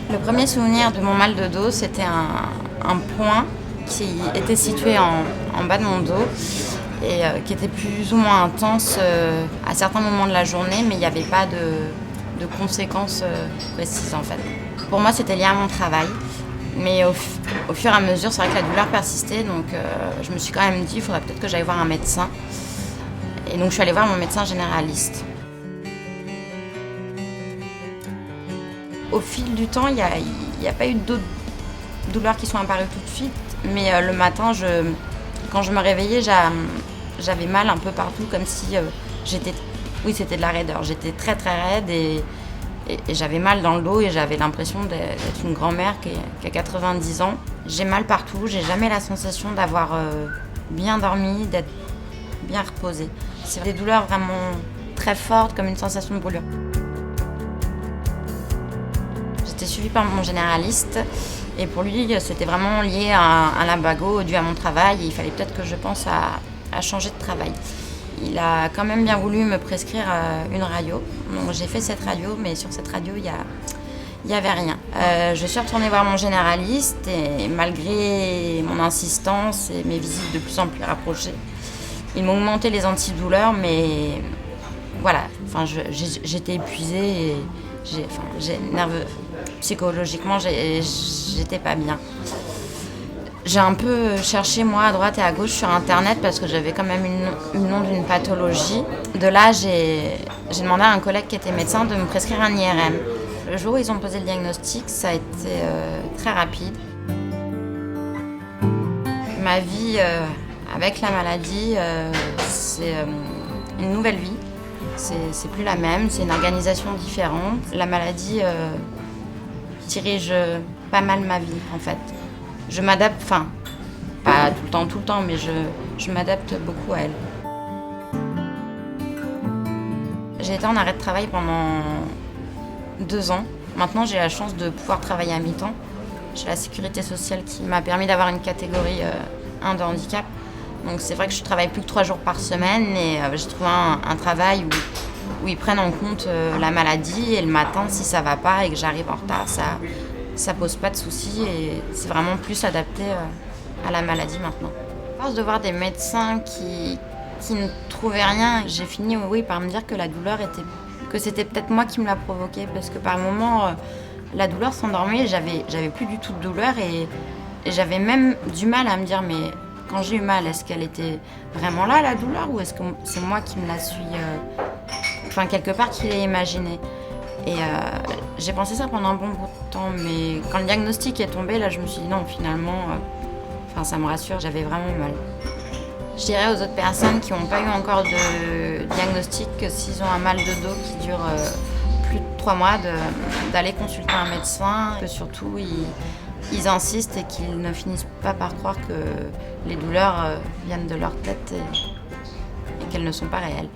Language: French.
Le premier souvenir de mon mal de dos, c'était un point qui était situé en bas de mon dos et qui était plus ou moins intense à certains moments de la journée, mais il n'y avait pas de conséquences précises en fait. Pour moi, c'était lié à mon travail, mais au fur et à mesure, c'est vrai que la douleur persistait, donc je me suis quand même dit, il faudrait peut-être que j'aille voir un médecin. Et donc je suis allée voir mon médecin généraliste. Au fil du temps, il n'y a pas eu d'autres douleurs qui sont apparues tout de suite, mais le matin, quand je me réveillais, j'avais mal un peu partout, comme si j'étais... Oui, c'était de la raideur. J'étais très très raide et j'avais mal dans le dos et j'avais l'impression d'être une grand-mère qui a 90 ans. J'ai mal partout, j'ai jamais la sensation d'avoir bien dormi, d'être bien reposée. C'est des douleurs vraiment très fortes, comme une sensation de brûlure. J'étais suivie par mon généraliste et pour lui, c'était vraiment lié à un lumbago dû à mon travail et il fallait peut-être que je pense à changer de travail. Il a quand même bien voulu me prescrire une radio. Donc j'ai fait cette radio, mais sur cette radio, il y avait rien. Je suis retournée voir mon généraliste et malgré mon insistance et mes visites de plus en plus rapprochées, ils m'ont augmenté les antidouleurs, mais voilà, enfin, j'étais épuisée et psychologiquement, j'étais pas bien. J'ai un peu cherché, moi, à droite et à gauche sur Internet parce que j'avais quand même une nom d'une pathologie. De là, j'ai demandé à un collègue qui était médecin de me prescrire un IRM. Le jour où ils ont posé le diagnostic, ça a été très rapide. Ma vie avec la maladie, c'est une nouvelle vie. C'est plus la même, c'est une organisation différente. La maladie dirige pas mal ma vie, en fait. Je m'adapte, enfin, pas tout le temps, mais je m'adapte beaucoup à elle. J'ai été en arrêt de travail pendant 2 ans. Maintenant, j'ai la chance de pouvoir travailler à mi-temps. J'ai la sécurité sociale qui m'a permis d'avoir une catégorie 1 de handicap. Donc c'est vrai que je travaille plus que 3 jours par semaine et j'ai trouvé un travail où ils prennent en compte la maladie et le matin, si ça va pas et que j'arrive en retard, ça pose pas de soucis et c'est vraiment plus adapté à la maladie maintenant. À force de voir des médecins qui ne trouvaient rien, j'ai fini par me dire que la douleur que c'était peut-être moi qui me l'a provoquée parce que par moments la douleur s'endormait, j'avais plus du tout de douleur et j'avais même du mal à me dire mais quand j'ai eu mal, est-ce qu'elle était vraiment là la douleur ou est-ce que c'est moi qui me la suis quelque part qui l'ai imaginée. Et j'ai pensé ça pendant un bon bout de temps, mais quand le diagnostic est tombé, là, je me suis dit non, finalement, ça me rassure, j'avais vraiment mal. Je dirais aux autres personnes qui n'ont pas eu encore de diagnostic que s'ils ont un mal de dos qui dure plus de 3 mois, d'aller consulter un médecin, que surtout ils insistent et qu'ils ne finissent pas par croire que les douleurs viennent de leur tête et qu'elles ne sont pas réelles.